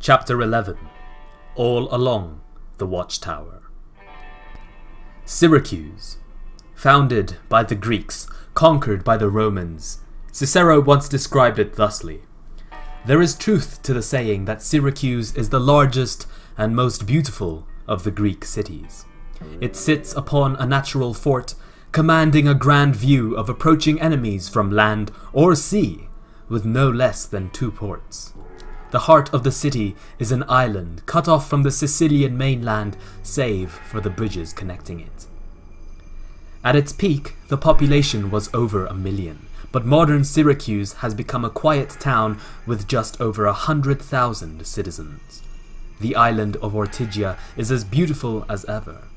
Chapter 11. All Along the Watchtower. Syracuse. Founded by the Greeks, conquered by the Romans. Cicero once described it thusly: "There is truth to the saying that Syracuse is the largest and most beautiful of the Greek cities. It sits upon a natural fort, commanding a grand view of approaching enemies from land or sea, with no less than 2 ports. The heart of the city is an island cut off from the Sicilian mainland save for the bridges connecting it." At its peak, the population was over 1 million, but modern Syracuse has become a quiet town with just over 100,000 citizens. The island of Ortygia is as beautiful as ever.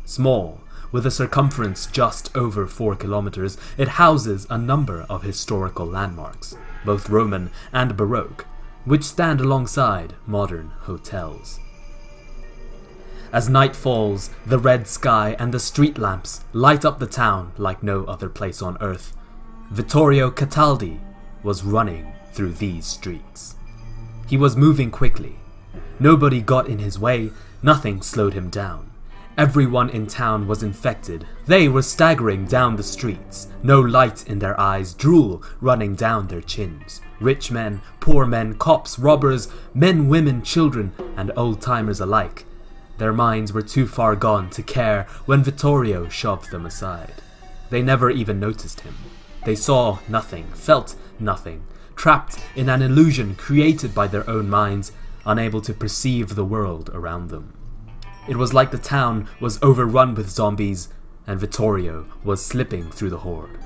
Small, with a circumference just over 4 kilometers, it houses a number of historical landmarks, both Roman and Baroque, which stand alongside modern hotels. As night falls, the red sky and the street lamps light up the town like no other place on earth. Vittorio Cataldi was running through these streets. He was moving quickly. Nobody got in his way, nothing slowed him down. Everyone in town was infected. They were staggering down the streets, no light in their eyes, drool running down their chins. Rich men, poor men, cops, robbers, men, women, children, and old-timers alike. Their minds were too far gone to care when Vittorio shoved them aside. They never even noticed him. They saw nothing, felt nothing, trapped in an illusion created by their own minds, unable to perceive the world around them. It was like the town was overrun with zombies, and Vittorio was slipping through the horde.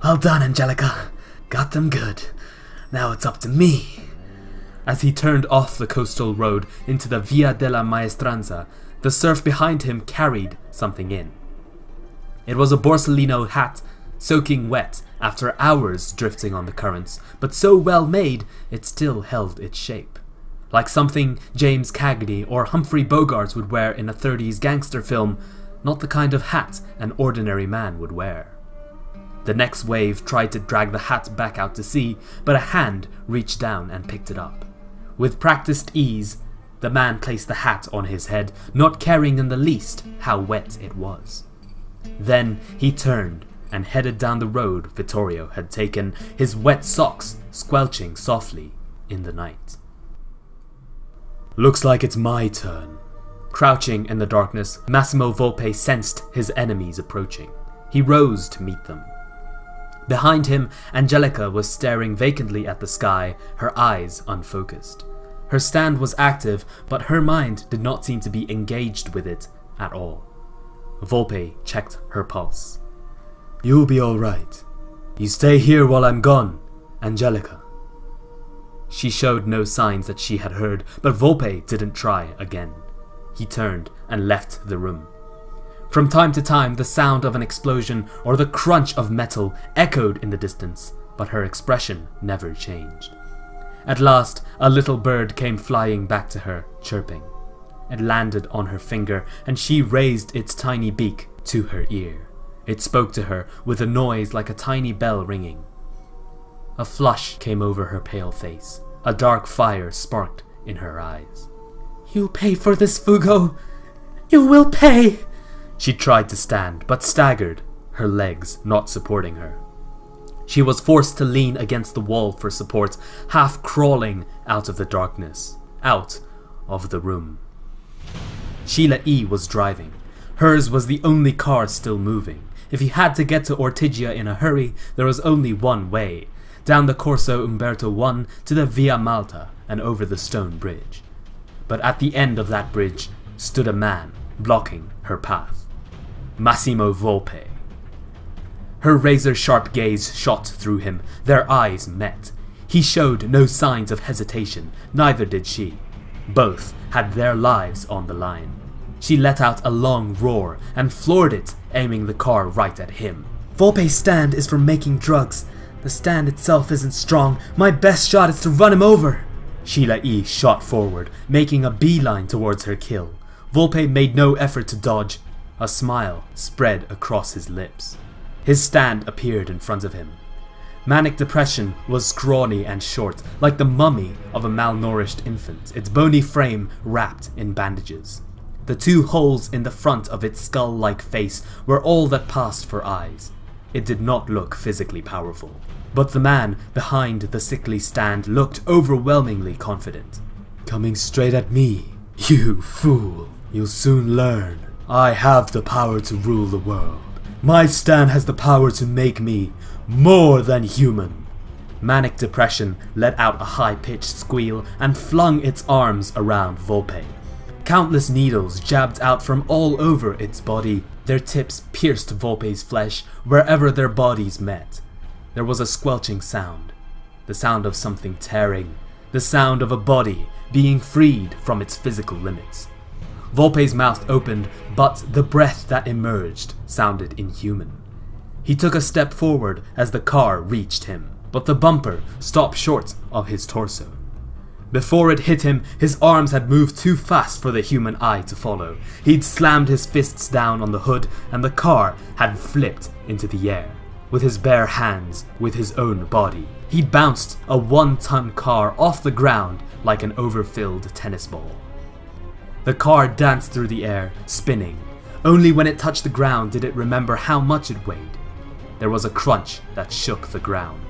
"Well done, Angelica. Got them good. Now it's up to me." As he turned off the coastal road into the Via della Maestranza, the surf behind him carried something in. It was a Borsellino hat, soaking wet after hours drifting on the currents, but so well made it still held its shape. Like something James Cagney or Humphrey Bogart would wear in a 30s gangster film, not the kind of hat an ordinary man would wear. The next wave tried to drag the hat back out to sea, but a hand reached down and picked it up. With practiced ease, the man placed the hat on his head, not caring in the least how wet it was. Then he turned and headed down the road Vittorio had taken, his wet socks squelching softly in the night. "Looks like it's my turn." Crouching in the darkness, Massimo Volpe sensed his enemies approaching. He rose to meet them. Behind him, Angelica was staring vacantly at the sky, her eyes unfocused. Her stand was active, but her mind did not seem to be engaged with it at all. Volpe checked her pulse. "You'll be all right. You stay here while I'm gone, Angelica." She showed no signs that she had heard, but Volpe didn't try again. He turned and left the room. From time to time, the sound of an explosion or the crunch of metal echoed in the distance, but her expression never changed. At last, a little bird came flying back to her, chirping. It landed on her finger, and she raised its tiny beak to her ear. It spoke to her with a noise like a tiny bell ringing. A flush came over her pale face. A dark fire sparked in her eyes. "You'll pay for this, Fugo! You will pay!" She tried to stand, but staggered, her legs not supporting her. She was forced to lean against the wall for support, half crawling out of the darkness, out of the room. Sheila E was driving. Hers was the only car still moving. If he had to get to Ortygia in a hurry, there was only one way: down the Corso Umberto I to the Via Malta and over the stone bridge. But at the end of that bridge stood a man blocking her path. Massimo Volpe. Her razor-sharp gaze shot through him. Their eyes met. He showed no signs of hesitation, neither did she. Both had their lives on the line. She let out a long roar and floored it, aiming the car right at him. "Volpe's stand is for making drugs. The stand itself isn't strong. My best shot is to run him over." Sheila E shot forward, making a beeline towards her kill. Volpe made no effort to dodge. A smile spread across his lips. His stand appeared in front of him. Manic Depression was scrawny and short, like the mummy of a malnourished infant, its bony frame wrapped in bandages. The 2 holes in the front of its skull-like face were all that passed for eyes. It did not look physically powerful. But the man behind the sickly stand looked overwhelmingly confident. "Coming straight at me, you fool. You'll soon learn. I have the power to rule the world. My stand has the power to make me more than human." Manic Depression let out a high-pitched squeal and flung its arms around Volpe. Countless needles jabbed out from all over its body. Their tips pierced Volpe's flesh wherever their bodies met. There was a squelching sound, the sound of something tearing, the sound of a body being freed from its physical limits. Volpe's mouth opened, but the breath that emerged sounded inhuman. He took a step forward as the car reached him, but the bumper stopped short of his torso. Before it hit him, his arms had moved too fast for the human eye to follow. He'd slammed his fists down on the hood, and the car had flipped into the air. With his bare hands, with his own body, he bounced a 1-ton car off the ground like an overfilled tennis ball. The car danced through the air, spinning. Only when it touched the ground did it remember how much it weighed. There was a crunch that shook the ground.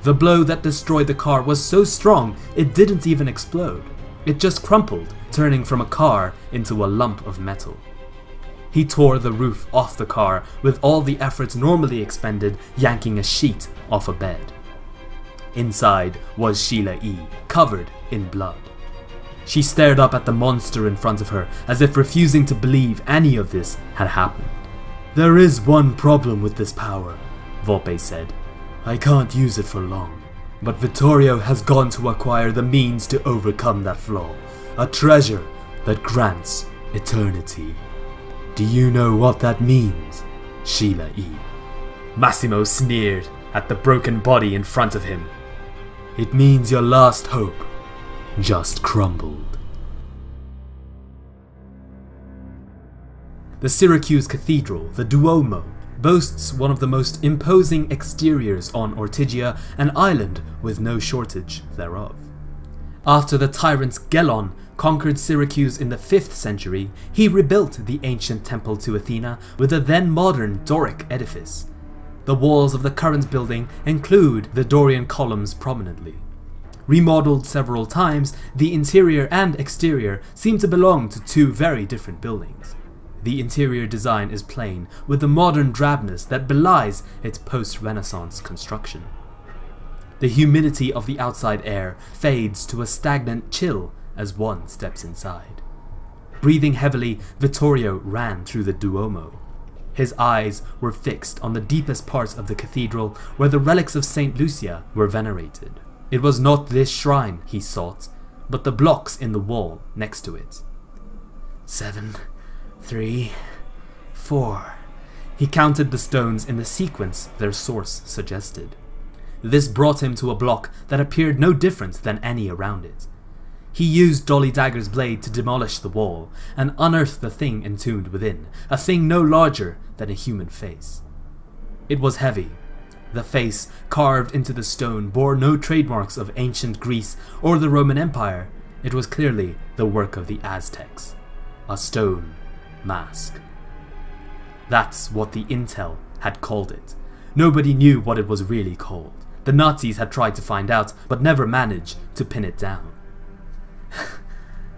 The blow that destroyed the car was so strong it didn't even explode. It just crumpled, turning from a car into a lump of metal. He tore the roof off the car with all the efforts normally expended yanking a sheet off a bed. Inside was Sheila E, covered in blood. She stared up at the monster in front of her as if refusing to believe any of this had happened. "There is one problem with this power," Volpe said. "I can't use it for long, but Vittorio has gone to acquire the means to overcome that flaw, a treasure that grants eternity. Do you know what that means, Sheila E?" Massimo sneered at the broken body in front of him. "It means your last hope just crumbled." The Syracuse Cathedral, the Duomo, boasts one of the most imposing exteriors on Ortygia, an island with no shortage thereof. After the tyrant Gelon conquered Syracuse in the 5th century, he rebuilt the ancient temple to Athena with a then modern Doric edifice. The walls of the current building include the Dorian columns prominently. Remodeled several times, the interior and exterior seem to belong to 2 very different buildings. The interior design is plain, with the modern drabness that belies its post-Renaissance construction. The humidity of the outside air fades to a stagnant chill as one steps inside. Breathing heavily, Vittorio ran through the Duomo. His eyes were fixed on the deepest parts of the cathedral where the relics of St. Lucia were venerated. It was not this shrine he sought, but the blocks in the wall next to it. 7, 3, 4. He counted the stones in the sequence their source suggested. This brought him to a block that appeared no different than any around it. He used Dolly Dagger's blade to demolish the wall and unearth the thing entombed within, a thing no larger than a human face. It was heavy. The face carved into the stone bore no trademarks of ancient Greece or the Roman Empire. It was clearly the work of the Aztecs. A stone mask. That's what the intel had called it. Nobody knew what it was really called. The Nazis had tried to find out, but never managed to pin it down.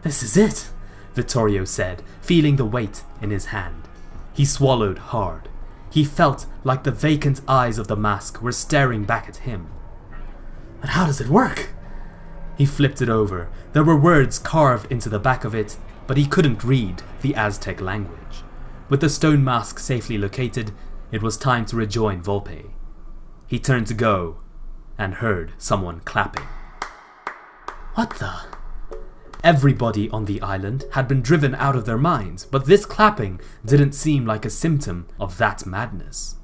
"This is it," Vittorio said, feeling the weight in his hand. He swallowed hard. He felt like the vacant eyes of the mask were staring back at him. "But how does it work?" He flipped it over. There were words carved into the back of it, but he couldn't read the Aztec language. With the stone mask safely located, it was time to rejoin Volpe. He turned to go, and heard someone clapping. What the? Everybody on the island had been driven out of their minds, but this clapping didn't seem like a symptom of that madness.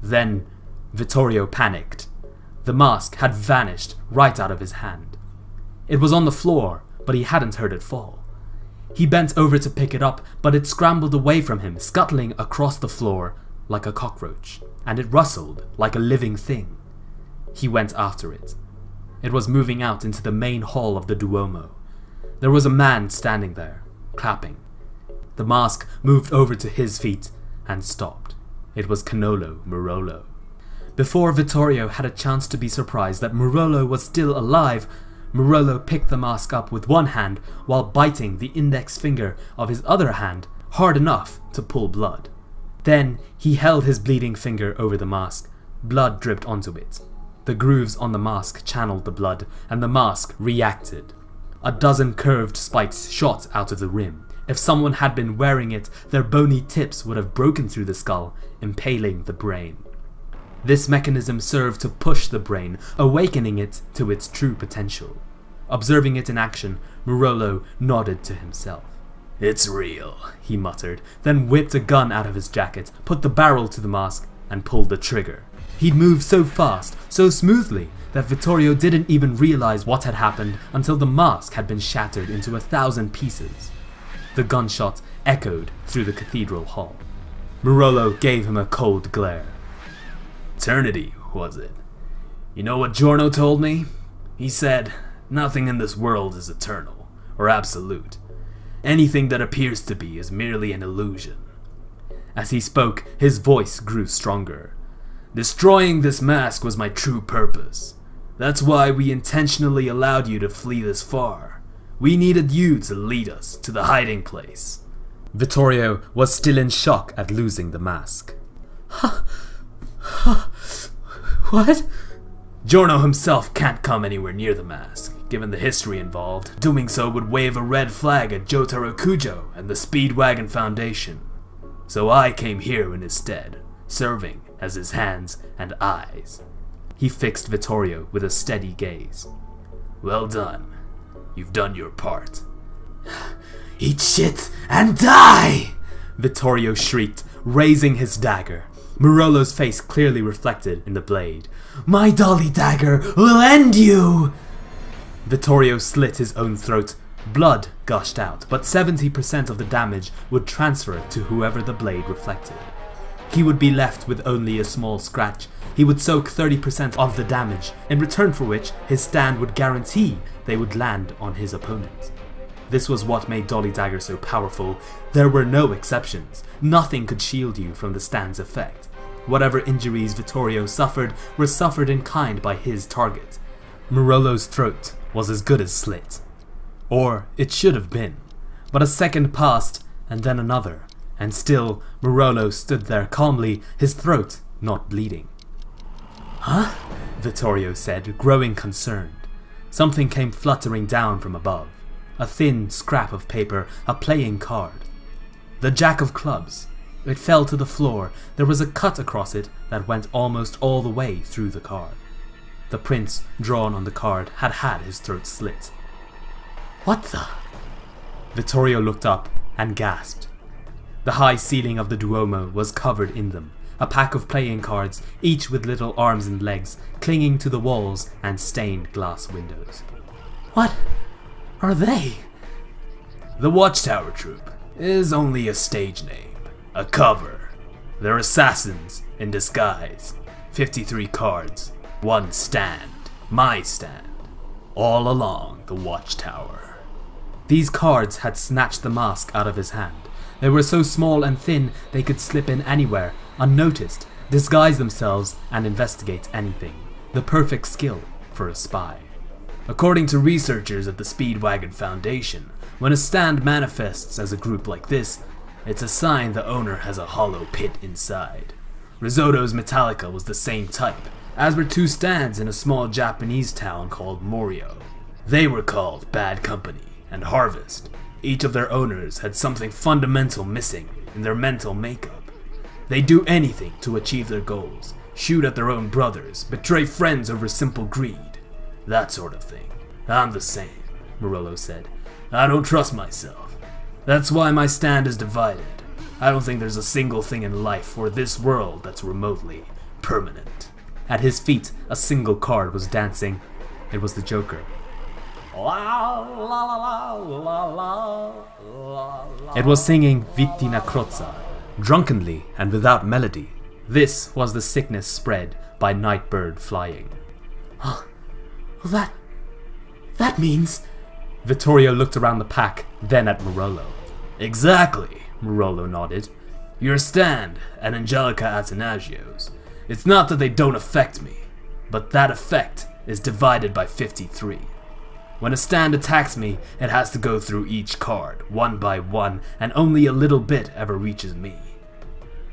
Then Vittorio panicked. The mask had vanished right out of his hand. It was on the floor, but he hadn't heard it fall. He bent over to pick it up, but it scrambled away from him, scuttling across the floor like a cockroach, and it rustled like a living thing. He went after it. It was moving out into the main hall of the Duomo. There was a man standing there, clapping. The mask moved over to his feet and stopped. It was Canolo Marello. Before Vittorio had a chance to be surprised that Marello was still alive, Marello picked the mask up with one hand while biting the index finger of his other hand hard enough to pull blood. Then he held his bleeding finger over the mask. Blood dripped onto it. The grooves on the mask channeled the blood, and the mask reacted. A dozen curved spikes shot out of the rim. If someone had been wearing it, their bony tips would have broken through the skull, impaling the brain. This mechanism served to push the brain, awakening it to its true potential. Observing it in action, Marello nodded to himself. "It's real," he muttered, then whipped a gun out of his jacket, put the barrel to the mask, and pulled the trigger. He'd moved so fast, so smoothly, that Vittorio didn't even realize what had happened until the mask had been shattered into 1,000 pieces. The gunshot echoed through the cathedral hall. Marello gave him a cold glare. "Eternity, was it? You know what Giorno told me? He said, nothing in this world is eternal, or absolute. Anything that appears to be is merely an illusion." As he spoke, his voice grew stronger. "Destroying this mask was my true purpose. That's why we intentionally allowed you to flee this far. We needed you to lead us to the hiding place." Vittorio was still in shock at losing the mask. "What?" "Giorno himself can't come anywhere near the mask, given the history involved. Doing so would wave a red flag at Jotaro Kujo and the Speedwagon Foundation. So I came here in his stead, serving as his hands and eyes." He fixed Vittorio with a steady gaze. "Well done. You've done your part." "Eat shit and die!" Vittorio shrieked, raising his dagger. Marello's face clearly reflected in the blade. "My dolly dagger will end you!" Vittorio slit his own throat. Blood gushed out, but 70% of the damage would transfer to whoever the blade reflected. He would be left with only a small scratch. He would soak 30% of the damage, in return for which his stand would guarantee they would land on his opponent. This was what made Dolly Dagger so powerful. There were no exceptions. Nothing could shield you from the stand's effect. Whatever injuries Vittorio suffered were suffered in kind by his target. Marello's throat was as good as slit. Or it should have been. But a second passed, and then another, and still Marello stood there calmly, his throat not bleeding. "Huh?" Vittorio said, growing concerned. Something came fluttering down from above. A thin scrap of paper, a playing card. The Jack of Clubs. It fell to the floor. There was a cut across it that went almost all the way through the card. The prince drawn on the card had had his throat slit. "What the?" Vittorio looked up and gasped. The high ceiling of the Duomo was covered in them. A pack of playing cards, each with little arms and legs, clinging to the walls and stained glass windows. "What are they?" "The Watchtower Troupe is only a stage name, a cover. They're assassins in disguise. 53 cards, one stand, my stand, all along the Watchtower." These cards had snatched the mask out of his hand. They were so small and thin they could slip in anywhere, unnoticed, disguise themselves and investigate anything. The perfect skill for a spy. According to researchers at the Speedwagon Foundation, when a stand manifests as a group like this, it's a sign the owner has a hollow pit inside. Risotto's Metallica was the same type, as were two stands in a small Japanese town called Morio. They were called Bad Company and Harvest. Each of their owners had something fundamental missing in their mental makeup. They do anything to achieve their goals, shoot at their own brothers, betray friends over simple greed. That sort of thing. I'm the same, Marello said. I don't trust myself. That's why my stand is divided. I don't think there's a single thing in life or this world that's remotely permanent. At his feet, a single card was dancing. It was the Joker. It was singing Vittina Crozza, drunkenly and without melody. This was the sickness spread by Nightbird flying. Well, that means... Vittorio looked around the pack, then at Marella. Exactly, Marella nodded. Your stand and Angelica Atanasios. It's not that they don't affect me, but that effect is divided by 53. When a stand attacks me, it has to go through each card, one by one, and only a little bit ever reaches me.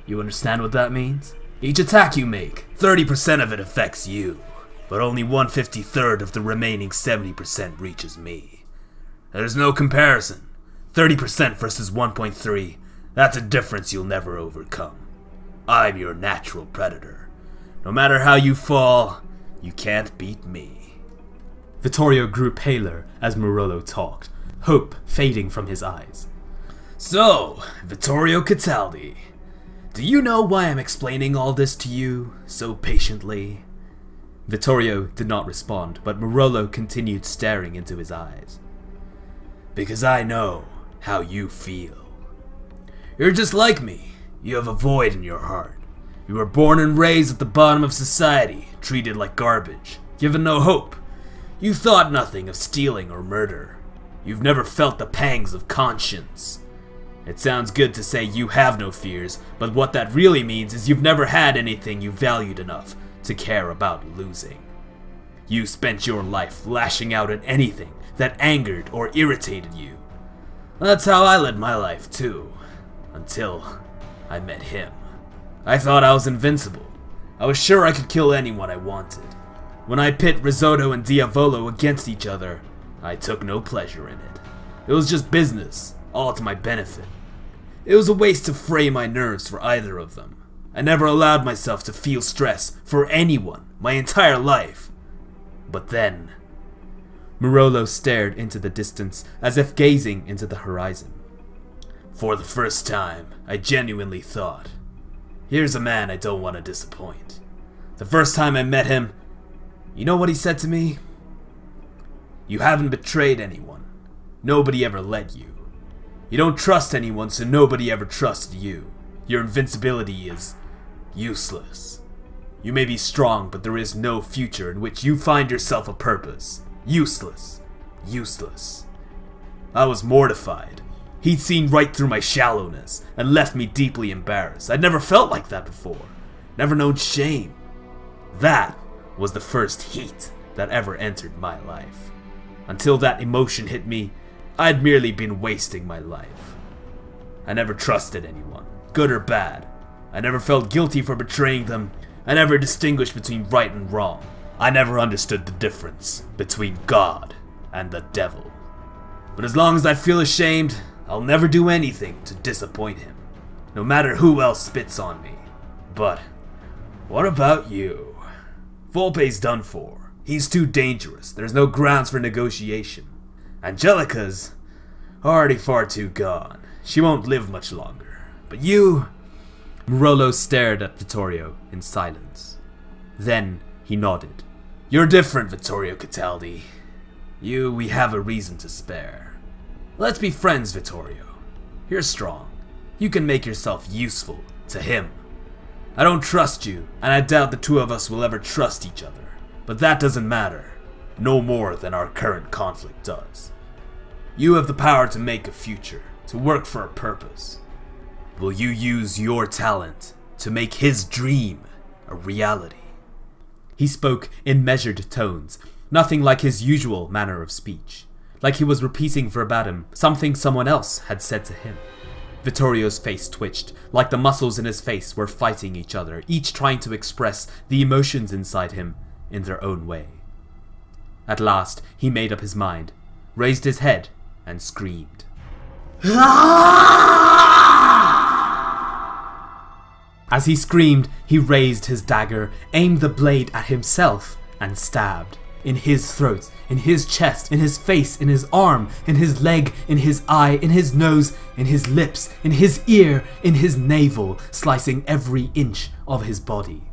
You understand what that means? Each attack you make, 30% of it affects you, but only 1/53rd of the remaining 70% reaches me. There's no comparison. 30% versus 1.3, that's a difference you'll never overcome. I'm your natural predator. No matter how you fall, you can't beat me. Vittorio grew paler as Marella talked, hope fading from his eyes. So, Vittorio Cataldi, do you know why I'm explaining all this to you so patiently? Vittorio did not respond, but Marella continued staring into his eyes. Because I know how you feel. You're just like me. You have a void in your heart. You were born and raised at the bottom of society, treated like garbage, given no hope. You thought nothing of stealing or murder. You've never felt the pangs of conscience. It sounds good to say you have no fears, but what that really means is you've never had anything you valued enough to care about losing. You spent your life lashing out at anything that angered or irritated you. That's how I led my life too, until I met him. I thought I was invincible. I was sure I could kill anyone I wanted. When I pit Risotto and Diavolo against each other, I took no pleasure in it. It was just business, all to my benefit. It was a waste to fray my nerves for either of them. I never allowed myself to feel stress for anyone my entire life. But then... Marella stared into the distance as if gazing into the horizon. For the first time, I genuinely thought, here's a man I don't want to disappoint. The first time I met him, you know what he said to me? You haven't betrayed anyone. Nobody ever let you. You don't trust anyone, so nobody ever trusted you. Your invincibility is useless. You may be strong, but there is no future in which you find yourself a purpose. Useless. Useless. I was mortified. He'd seen right through my shallowness and left me deeply embarrassed. I'd never felt like that before. Never known shame. That was the first heat that ever entered my life. Until that emotion hit me, I'd merely been wasting my life. I never trusted anyone, good or bad. I never felt guilty for betraying them. I never distinguished between right and wrong. I never understood the difference between God and the devil. But as long as I feel ashamed, I'll never do anything to disappoint him, no matter who else spits on me. But what about you? Volpe's done for. He's too dangerous. There's no grounds for negotiation. Angelica's already far too gone. She won't live much longer. But you... Marella stared at Vittorio in silence. Then he nodded. You're different, Vittorio Cataldi. We have a reason to spare. Let's be friends, Vittorio. You're strong. You can make yourself useful to him. I don't trust you, and I doubt the two of us will ever trust each other. But that doesn't matter. No more than our current conflict does. You have the power to make a future, to work for a purpose. Will you use your talent to make his dream a reality? He spoke in measured tones, nothing like his usual manner of speech. Like he was repeating verbatim something someone else had said to him. Vittorio's face twitched, like the muscles in his face were fighting each other, each trying to express the emotions inside him in their own way. At last, he made up his mind, raised his head, and screamed. As he screamed, he raised his dagger, aimed the blade at himself, and stabbed. In his throat, in his chest, in his face, in his arm, in his leg, in his eye, in his nose, in his lips, in his ear, in his navel, slicing every inch of his body.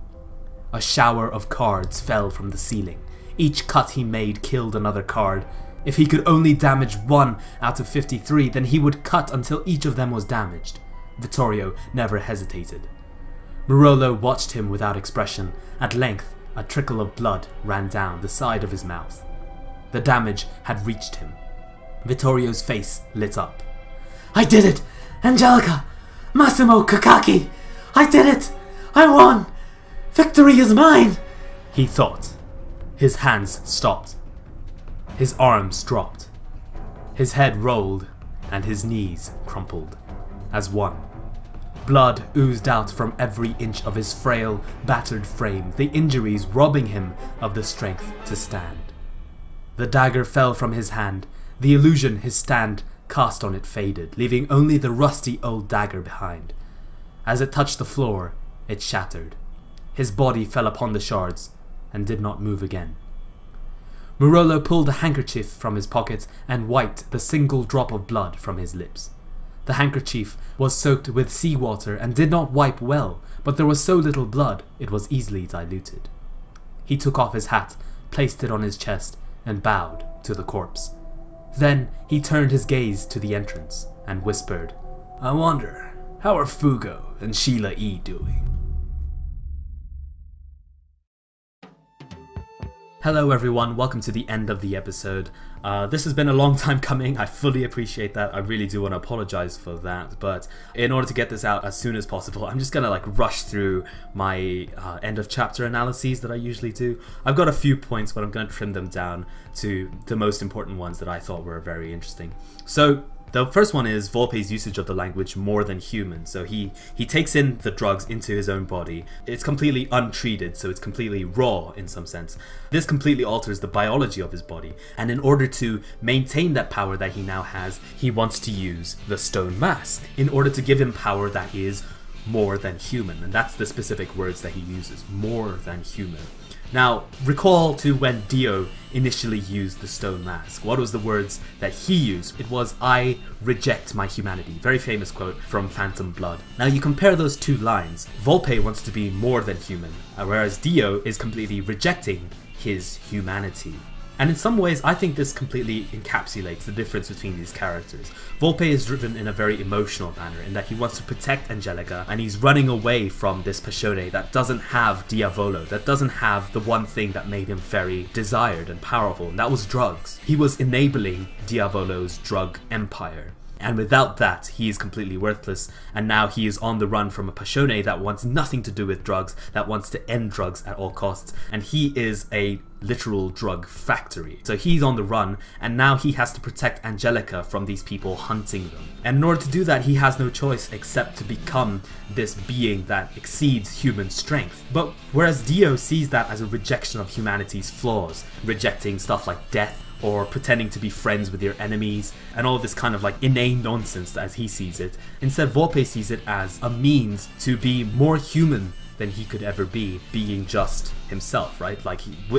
A shower of cards fell from the ceiling. Each cut he made killed another card. If he could only damage 1 out of 53, then he would cut until each of them was damaged. Vittorio never hesitated. Marella watched him without expression. At length, A trickle of blood ran down the side of his mouth. The damage had reached him. Vittorio's face lit up. "I did it! Angelica! Massimo Kakaki! I did it! I won! Victory is mine!" he thought. His hands stopped. His arms dropped. His head rolled and his knees crumpled as one. Blood oozed out from every inch of his frail, battered frame, the injuries robbing him of the strength to stand. The dagger fell from his hand. The illusion his stand cast on it faded, leaving only the rusty old dagger behind. As it touched the floor, it shattered. His body fell upon the shards and did not move again. Marella pulled a handkerchief from his pocket and wiped the single drop of blood from his lips. The handkerchief was soaked with seawater and did not wipe well, but there was so little blood it was easily diluted. He took off his hat, placed it on his chest, and bowed to the corpse. Then he turned his gaze to the entrance and whispered, "I wonder, how are Fugo and Sheila E doing?" Hello everyone, welcome to the end of the episode. This has been a long time coming, I fully appreciate that, I really do want to apologize for that, but in order to get this out as soon as possible, I'm just gonna rush through my end of chapter analyses that I usually do. I've got a few points, but I'm gonna trim them down to the most important ones that I thought were very interesting. So, the first one is Volpe's usage of the language more than human. So he takes in the drugs into his own body. It's completely untreated, so it's completely raw in some sense. This completely alters the biology of his body. And in order to maintain that power that he now has, he wants to use the stone mask in order to give him power that is more than human. And that's the specific words that he uses, more than human. Now, recall to when DiU initially used the stone mask. What was the words that he used? It was, "I reject my humanity." Very famous quote from Phantom Blood. Now you compare those two lines. Volpe wants to be more than human, whereas DiU is completely rejecting his humanity. And in some ways, I think this completely encapsulates the difference between these characters. Volpe is driven in a very emotional manner, in that he wants to protect Angelica, and he's running away from this Passione that doesn't have Diavolo, that doesn't have the one thing that made him very desired and powerful, and that was drugs. He was enabling Diavolo's drug empire. And without that, he is completely worthless, and now he is on the run from a Passione that wants nothing to do with drugs, that wants to end drugs at all costs, and he is a literal drug factory. So he's on the run, and now he has to protect Angelica from these people hunting them. And in order to do that, he has no choice except to become this being that exceeds human strength. But whereas DiU sees that as a rejection of humanity's flaws, rejecting stuff like death, or pretending to be friends with your enemies, and all this kind of inane nonsense as he sees it. Instead, Volpe sees it as a means to be more human than he could ever be, being just himself, right?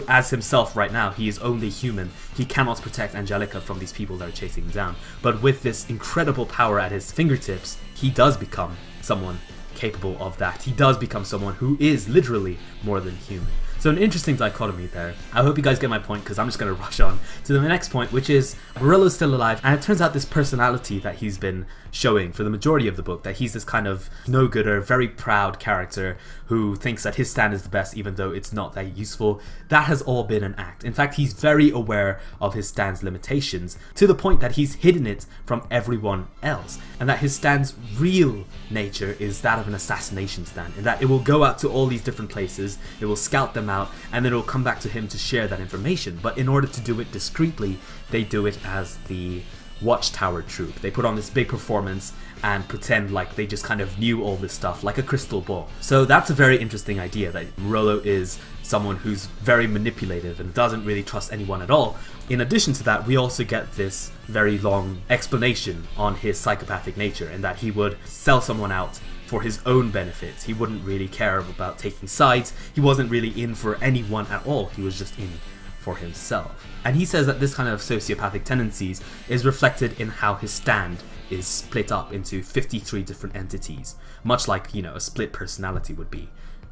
As himself right now, he is only human. He cannot protect Angelica from these people that are chasing him down. But with this incredible power at his fingertips, he does become someone capable of that. He does become someone who is literally more than human. So an interesting dichotomy there. I hope you guys get my point, because I'm just going to rush on to the next point, which is Marella's still alive, and it turns out this personality that he's been showing for the majority of the book, that he's this kind of no-gooder, very proud character who thinks that his stand is the best even though it's not that useful, that has all been an act. In fact, he's very aware of his stand's limitations, to the point that he's hidden it from everyone else, and that his stand's real nature is that of an assassination stand, in that it will go out to all these different places, it will scout them out, and then it will come back to him to share that information. But in order to do it discreetly, they do it as the Watchtower troupe. They put on this big performance and pretend like they just kind of knew all this stuff, like a crystal ball. So that's a very interesting idea, that Marella is someone who's very manipulative and doesn't really trust anyone at all. In addition to that, we also get this very long explanation on his psychopathic nature, and that he would sell someone out for his own benefits. He wouldn't really care about taking sides. He wasn't really in for anyone at all. He was just in for himself. And he says that this kind of sociopathic tendencies is reflected in how his stand is split up into 53 different entities, much like, a split personality would be,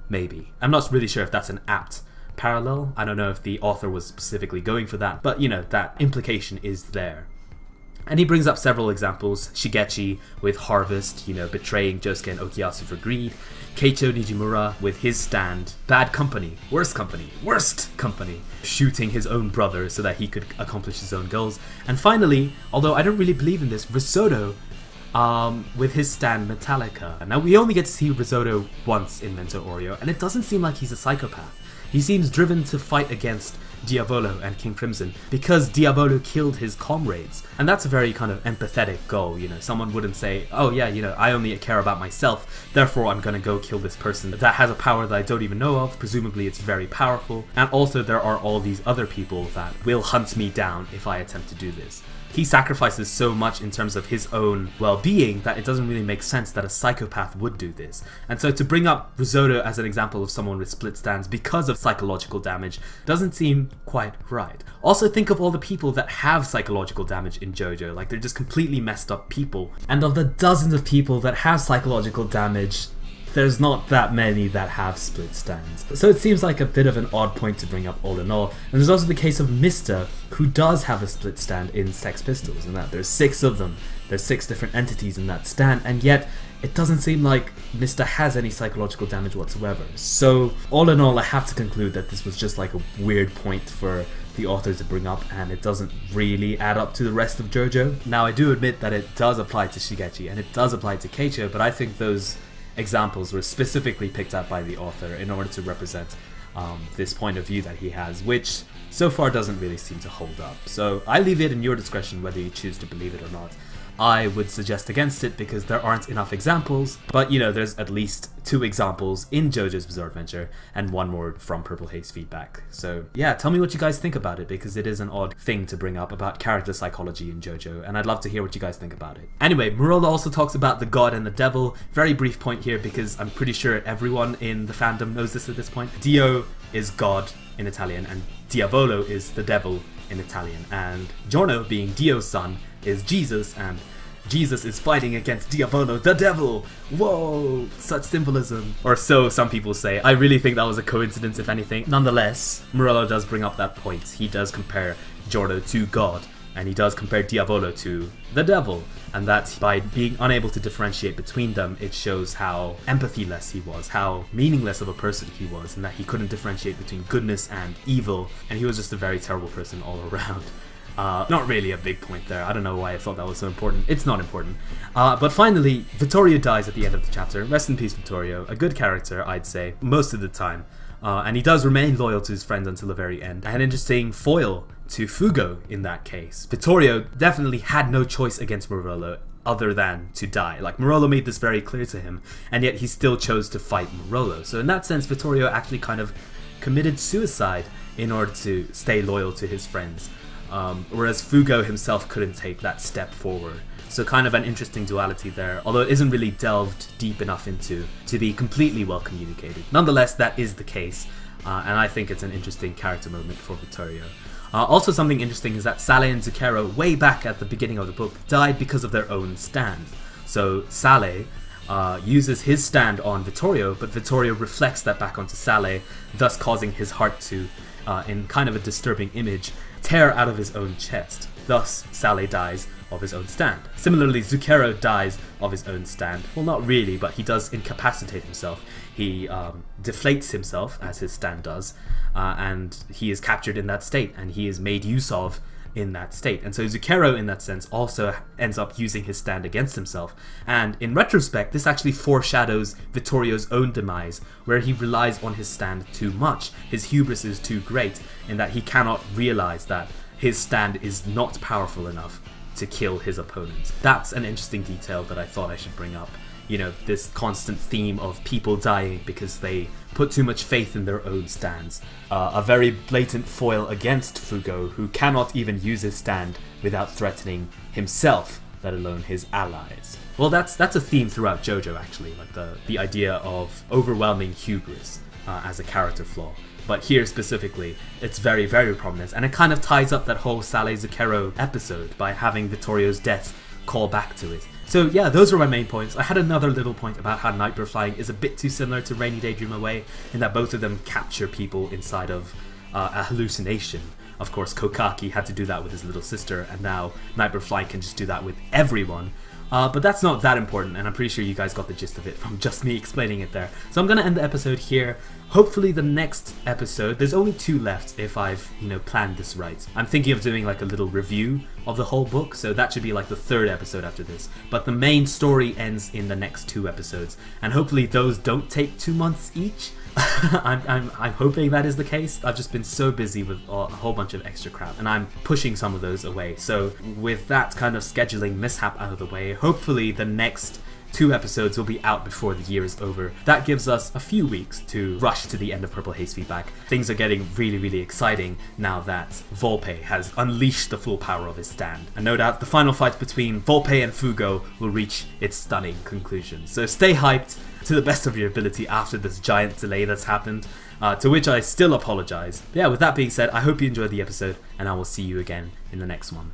maybe. I'm not really sure if that's an apt parallel. I don't know if the author was specifically going for that, but that implication is there. And he brings up several examples: Shigechi with Harvest, you know, betraying Josuke and Okuyasu for greed; Keicho Nijimura with his stand, bad company, worst company, shooting his own brother so that he could accomplish his own goals; and finally, although I don't really believe in this, Risotto with his stand Metallica. Now we only get to see Risotto once in Mento Oreo, and it doesn't seem like he's a psychopath. He seems driven to fight against Diavolo and King Crimson because Diavolo killed his comrades, and that's a very kind of empathetic goal. You know, someone wouldn't say, oh yeah, you know, I only care about myself, therefore I'm gonna go kill this person that has a power that I don't even know of. Presumably it's very powerful, and also there are all these other people that will hunt me down if I attempt to do this. He sacrifices so much in terms of his own well-being that it doesn't really make sense that a psychopath would do this. And so to bring up Risotto as an example of someone with split stands because of psychological damage doesn't seem quite right. Also, think of all the people that have psychological damage in JoJo, like they're just completely messed up people. And of the dozens of people that have psychological damage, there's not that many that have split stands. So it seems like a bit of an odd point to bring up all in all. And there's also the case of Mr., who does have a split stand in Sex Pistols, and that there's 6 of them. There's 6 different entities in that stand, and yet it doesn't seem like Mr. has any psychological damage whatsoever. So all in all, I have to conclude that this was just like a weird point for the author to bring up, and it doesn't really add up to the rest of JoJo. Now I do admit that it does apply to Shigechi, and it does apply to Keicho, but I think those examples were specifically picked up by the author in order to represent this point of view that he has, which so far doesn't really seem to hold up. So I leave it in your discretion whether you choose to believe it or not. I would suggest against it because there aren't enough examples, but you know, there's at least 2 examples in JoJo's Bizarre Adventure and 1 more from Purple Haze feedback. So yeah, tell me what you guys think about it, because it is an odd thing to bring up about character psychology in JoJo, and I'd love to hear what you guys think about it. Anyway, Marella also talks about the god and the devil. Very brief point here because I'm pretty sure everyone in the fandom knows this at this point. Dio is god in Italian and Diavolo is the devil in Italian, and Giorno, being Dio's son, is Jesus, and Jesus is fighting against Diavolo, the devil! Whoa! Such symbolism. Or so some people say. I really think that was a coincidence, if anything. Nonetheless, Marella does bring up that point. He does compare Giorno to God, and he does compare Diavolo to the devil, and that by being unable to differentiate between them, it shows how empathy-less he was, how meaningless of a person he was, and that he couldn't differentiate between goodness and evil, and he was just a very terrible person all around. Not really a big point there. I don't know why I thought that was so important. It's not important. But finally, Vittorio dies at the end of the chapter. Rest in peace, Vittorio. A good character, I'd say, most of the time. And he does remain loyal to his friends until the very end. An interesting foil to Fugo in that case. Vittorio definitely had no choice against Marella other than to die. Like, Marella made this very clear to him, and yet he still chose to fight Marella. So in that sense, Vittorio actually kind of committed suicide in order to stay loyal to his friends. Whereas Fugo himself couldn't take that step forward. So kind of an interesting duality there, although it isn't really delved deep enough into to be completely well communicated. Nonetheless, that is the case, and I think it's an interesting character moment for Vittorio. Also something interesting is that Sale and Zucchero, way back at the beginning of the book, died because of their own stand. So Sale uses his stand on Vittorio, but Vittorio reflects that back onto Sale, thus causing his heart to, in kind of a disturbing image, tear out of his own chest. Thus, Sale dies of his own stand. Similarly, Zucchero dies of his own stand. Well, not really, but he does incapacitate himself. He deflates himself, as his stand does, and he is captured in that state, and he is made use of in that state. And so Zucchero, in that sense, also ends up using his stand against himself. And in retrospect, this actually foreshadows Vittorio's own demise, where he relies on his stand too much. His hubris is too great, in that he cannot realize that his stand is not powerful enough to kill his opponents. That's an interesting detail that I thought I should bring up. You know, this constant theme of people dying because they put too much faith in their own stands. A very blatant foil against Fugo, who cannot even use his stand without threatening himself, let alone his allies. Well, that's a theme throughout JoJo, actually, like the idea of overwhelming hubris as a character flaw. But here specifically, it's very, very prominent, and it kind of ties up that whole Sale Zucchero episode by having Vittorio's death call back to it. So yeah, those were my main points. I had another little point about how Nightbird Flying is a bit too similar to Rainy Day Dream Away, in that both of them capture people inside of a hallucination, of course Kokaki had to do that with his little sister, and now Nightbird Flying can just do that with everyone. But that's not that important, and I'm pretty sure you guys got the gist of it from just me explaining it there. So I'm gonna end the episode here. Hopefully the next episode, there's only 2 left if I've, planned this right. I'm thinking of doing like a little review of the whole book, so that should be like the 3rd episode after this. But the main story ends in the next 2 episodes, and hopefully those don't take 2 months each. I'm hoping that is the case. I've just been so busy with a whole bunch of extra crap, and I'm pushing some of those away. So with that kind of scheduling mishap out of the way, hopefully the next 2 episodes will be out before the year is over. That gives us a few weeks to rush to the end of Purple Haze feedback. Things are getting really, really exciting now that Volpe has unleashed the full power of his stand. And no doubt the final fight between Volpe and Fugo will reach its stunning conclusion. So stay hyped to the best of your ability after this giant delay that's happened, to which I still apologize. But yeah, with that being said, I hope you enjoyed the episode, and I will see you again in the next one.